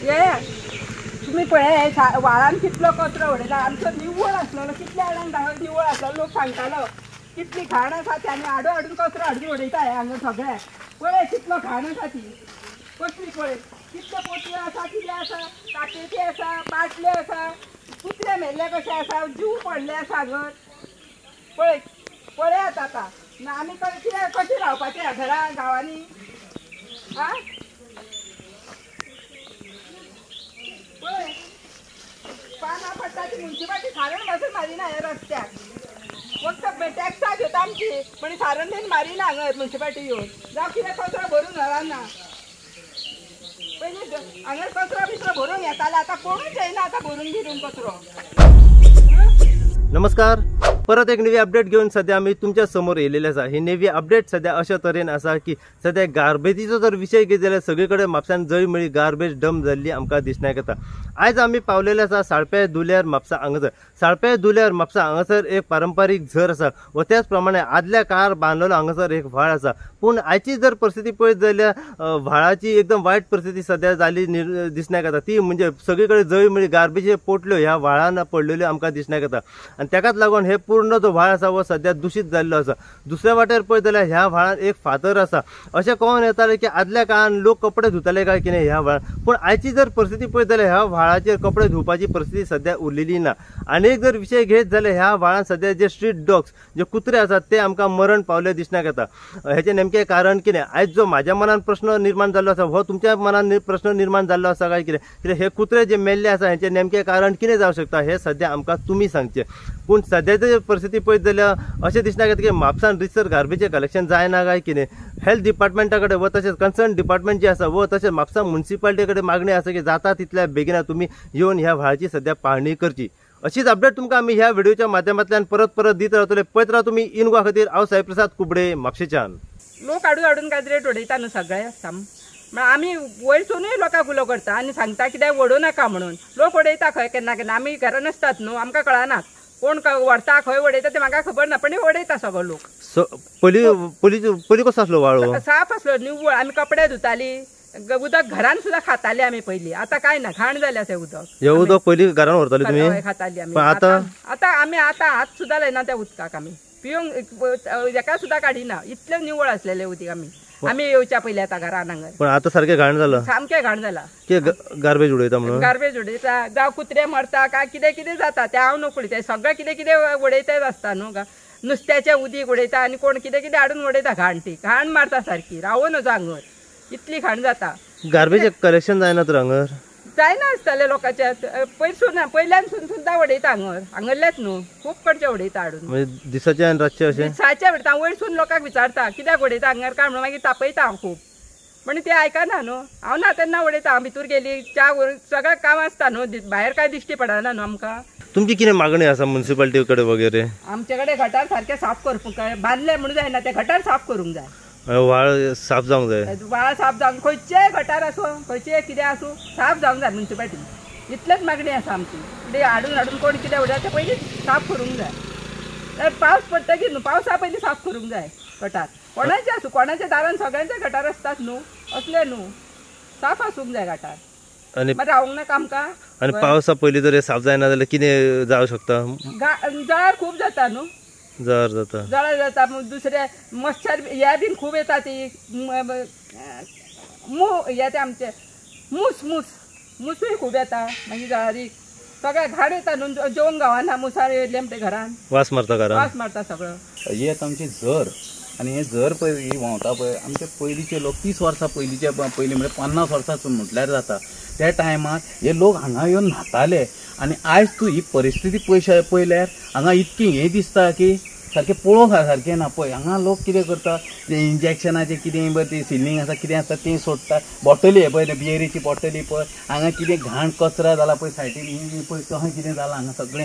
तुम्ही पळय व्हाळान कितलो कचरो उडयला आमचो निवळ आसलो कितल्या जाणांक निवळ आसलो लोक सांगतालो कितली घाण आसा ती आनी हाडून कचरो हाडून उडयता हांगा सगळे पळय कितलो घाण आसा ती कसली पळय कितले पोटल्यो आसा कितें आसा काटेचे आसा बाटल्यो आसा कुत्रे मेल्ले कशे आसा जीव पडले आसा घर पळय पळयात आतां आमी कितें कशें रावपाचें ह्या घरा गांवांनी आं पळय पानां पडटा ती मुन्सिपाल्टी सारण पासून मारिना ह्या रस्त्याक फक्त टॅक्सां घेता आमची पण सारण बीन मारिना हांगा मुन्सिपाल्टी येवन जावं कितें कचरो भरून घालना पयलीं हांगा कचरो बिचरो भरून येताले आतां कोणूच येयना आतां भरून बिरून कचरो. नमस्कार, परत एक नवी अपडेट घेऊन सध्या आम्ही तुमच्या समोर येलेले आसा. ही नवी अपडेट सध्या अशा तरेन आसा की सध्या गार्बेजीचो जर विषय घेत जाल्यार सगळीकडे म्हापसान जळमळी गार्बेज डंप जाल्ली आमकां दिसण्याक येता. आयज आमी पावलेले आसा साळपे दुल्यार म्हापसा हांगासर. साळपे दुल्यार म्हापसा हांगासर एक पारंपारीक झर आसा व त्याच प्रमाणे आदल्या काळार बांदलेलो हांगासर एक व्हाळ आसा. पूण आयची जर परिस्थिती पळयत जाल्यार व्हाळाची एकदम वायट परिस्थिती सध्या जाली दिसण्याक येता. ती म्हणजे सगळीकडे जळमळी गार्बेज पोटल्यो ह्या व्हाळान पडलेल्यो आमकां दिसण्याक येता आणि त्याकाच लागून हे पूर्ण जो व्हाळ आसा वो सध्या दूषित जाल्लो आसा. दुसऱ्या वाटेर पळयत जाल्यार ह्या व्हाळान एक फातर आसा. अशें कळून येतालें की आदल्या काळान लोक कपडे धुताले काय कितें ह्या व्हाळान, पूण आयची जर परिस्थिती पळयत जाल्यार ह्या व्हाळाचेर कपडे धुवपाची परिस्थिती सध्या उरलेली ना. आनीक जर विशय घेत जाल्यार ह्या व्हाळान सध्या जे स्ट्रीट डॉग्स जे कुत्रे आसात ते आमकां मरण पावले दिसण्याक येता. हेचें नेमकें कारण कितें? आयज जो म्हाज्या मनान प्रश्न निर्माण जाल्लो आसा हो तुमच्या मनान प्रश्न निर्माण जाल्लो आसा काय कितें? कित्याक हे कुत्रे जे मेल्ले आसा हेचें नेमकें कारण कितें जावं शकता हे सध्या आमकां तुमी सांगचें. पूण सध्याची परिस्थिती पळयत जाल्यार अशें दिसण्याक येता की म्हापसान रिसर गार्बेजचें कलेक्शन जायना काय कितें. हेल्थ डिपार्टमेंटा कडेन व तशेंच कन्सर्न डिपार्टमेंट जे आसा व तशेंच म्हापसा मुन्सिपाल्टी कडेन मागणी आसा की जाता तितल्या बेगिना तुमी येवन ह्या व्हाळाची सध्या पाहणी करची. अशीच अपडेट तुमकां आमी ह्या व्हिडिओच्या माध्यमांतल्यान परत दीत रावतले. पळयत राहा तुमी इनगोवा खातीर. हांव साईप्रसाद कुबडे, म्हापशेच्यान. लोक हाडून काजरे उडयता न्हू सगळे साम आमी वयरसूनय लोकांक उलो करता आनी सांगता कित्याक वडों नाका म्हणून. लोक उडयता खंय केन्ना केन्ना आमी घरान आसतात न्हू आमकां कळना कोण व्हरता खंय उडयता ते म्हाका खबर ना पण उडयता सगळो लोक. पयलीं कसो आसलो व्हाळो? साफ आसलो निव्वळ. आमी कपडे धुताली उदक घरान सुद्दां खाताली आमी पयलीं. आतां काय ना घाण जालें आसा उदक. हे उदक पयलीं घरान व्हरताली तुमी? खाताली आमी. आतां आमी हात सुद्दां लायना त्या उदकाक. आमी पिवंक हेका सुद्दां काडिना इतलें निवळ आसलेलें उदक. आमी येवच्या पयलीं आतां घरान हांगा. पण आतां सारकें घाण जालां. सामकें घाण जाला. गार्बेज उडयता म्हणून? गार्बेज उडयता जावं कुत्रे मरता काय कितें जाता तें हांव नको उडयता. सगळें कितें उडयताच आसता न्हू. नुस्त्याचें उदीक उडयता आनी कोण कितें हाडून उडयता. घाण ती घाण मारता सारकी रावून वचा हांगर. इतली घाण जाता. गार्बेज कलेक्शन जायना तर हांगर? जायना आसतालें लोकांचे पयल्यान सुद्दां उडयता हांगरलेच न्हू. खूब कडचे उडयता हाडून. दिसाचे आनी रातचे अशें? दिसाचें उडयता. वयरसून लोकांक विचारता कित्याक उडयता हांगर काय म्हणून. मागीर तापयता हांव खूब पण ते आयकना न्हू. हांव ना तेन्ना उडयता. हांव भितूर गेली च्या सगळें काम आसता न्हू. भायर काय दिश्टी पडना न्हू आमकां. तुमची कितें मागणी आसा मुन्सिपाल्टी कडेन वगैरे? आमचे कडेन गटार सारकें साफ करपूंक बांदले म्हणून जायना. ते गटार साफ करूंक जाय. व्हाळ साफ जावंक जाय. व्हाळ साफ जावंक खंयचेय गटार आसूं खंयचें कितें आसूं साफ जावंक जाय मुन्सिपाल्टी. इतलेच मागणी आसा आमची. कितें हाडून कोण कितें उडयता तें पयलीं साफ करूंक जाय. पावस पडटकीर न्हू पावसा पयलीं साफ करूंक जाय गटार. कोणाचें आसूं कोणाच्या दारान सगळ्यांचे गटार आसतात न्हू. असले न्हू साफ आसूंक जाय गटार. आनी रावूंक नाका आमकां. आनी पावसा पयलीं जर साफ जायना जाल्यार कितें जावं शकता? जळार खूब जाता न्हू. जळार जाता. दुसरे मच्छर हे बीन खूब येता. ती हे ते आमचे मुसूय खूब येता. मागीर जळारी सगळ्या घाण येता न्हू. जेवंक गावना. मुसार येयले म्हणटे घरान वास मारता सगळं. हे आमचे झर आनी हे झर पळय ही व्हांवता पळय आमचे पयलींचे लोक 30 वर्सां पयलींचे पयलीं म्हणजे 50 वर्सां म्हटल्यार जाता. त्या टायमार हे लोक हांगा येवन न्हाताले आनी आयज तूं ही परिस्थिती पळयल्यार हांगा इतकी हें दिसता की सारकें पळोवंक सारकें ना. पळय हांगा लोक कितें करता ते इंजेक्शनाचें कितें पळय ती सिलींग आसा कितें आसता तें सोडटा. बॉटली हे पळय बियरीची बॉटली पळय हांगा कितें घाण कचरा जाला पळय सायडीन पळय कशें कितें जालां हांगा सगळें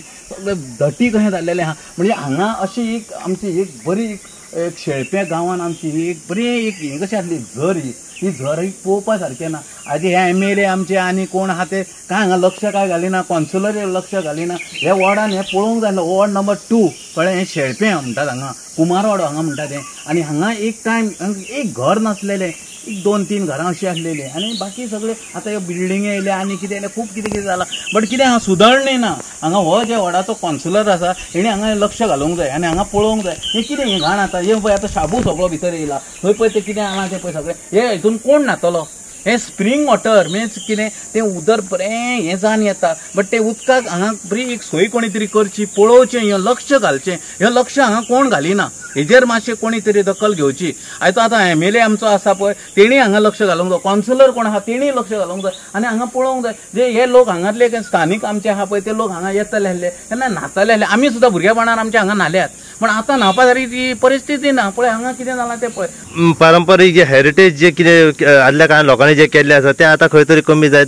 धटी कशें जाल्लेलें आहा. म्हणजे हांगा अशी एक आमची एक बरी एक शेळप्या गांवांत आमची ही एक बरी एक हें कशी आसली झर. ही झर ही पळोवपा सारकें ना. आदी हे MLA आमचे आनी कोण आहा ते काय हांगा लक्ष काय घालिना. कॉन्सुलर लक्ष घालिना. हे वॉर्डान हे पळोवंक जाय. वॉर्ड नंबर 2 कळ्ळें. हे शेळपें म्हणटात हांगा कुमारवाडो हांगा म्हणटा तें. आनी हांगा एक टायम एक घर नासलेलें एक 2-3 घरां अशी आसलेली आनी बाकी सगळे आतां ह्यो बिल्डिंगे येयले आनी कितें येयलें खूब कितें कितें जालां बट कितें हांगा सुदारणी ना हांगा हो जे वाडाचो कॉन्सुलर आसा हेणी हांगा लक्ष घालूंक जाय आनी हांगा पळोवंक जाय हें कितें हें घाण आतां हे पळय आतां शाबू सगळो भितर येयला थंय पळय तें कितें आसा तें पळय सगळें हे हितून कोण न्हातलो हे स्प्रिंग वॉटर मीन्स कितें तें उदक बरें हें जावन येता बट ते उदकाक हांगा बरी एक सोय कोणी तरी करची पळोवचें हें लक्ष घालचें हें लक्ष हांगा कोण घालिना हेजेर मातशें कोणी तरी दखल घेवची आतां MLA आमचो आसा पळय तेणी हांगा लक्ष घालूंक जाय कॉन्सुलर कोण आहा तेणी लक्ष घालूंक जाय आनी हांगा पळोवंक जाय जे हे लोक हांगातले स्थानीक आमचे आहा पळय ते लोक हांगा येतले आसले तेन्ना न्हाताले आसले आमी सुद्दां भुरगेपणान आमच्या हांगा न्हाल्यात पण आता न्हावपा सारकी ती परिस्थिती ना पळय हांगा कितें जालां तें पळय पारंपारीक जे हेरिटेज जे कितें आदल्या काळान लोकांनी जे केल्लें आसा तें आतां खंय तरी कमी जायत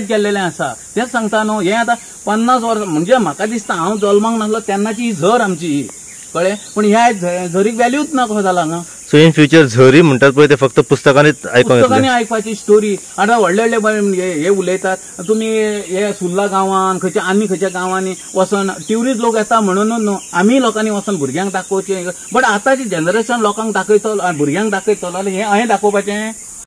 गेल्लेलें आसा तेंच सांगता न्हू हें आतां 50 वर्सां म्हणजे म्हाका दिसता हांव जल्माक नासलो तेन्नाची ही झर आमची ही कळ्ळें पण ह्या झरीक व्हॅल्यूच ना कसो जाला हांगा सो इन फ्युचर झरी म्हणटात पळय ते फक्त पुस्तकांनीच आयकूंक आयकपाची स्टोरी आतां व्हडले व्हडले हे उलयतात तुमी हे सुर्ला गांवान खंयच्या आनी खंयच्या गांवांनी वचून ट्युरिस्ट लोक येता म्हणून न्हू आमी लोकांनी वचून भुरग्यांक दाखोवचें बट आतांची जनरेशन लोकांक दाखयतलो भुरग्यांक दाखयतलो हें हांवें दाखोवपाचें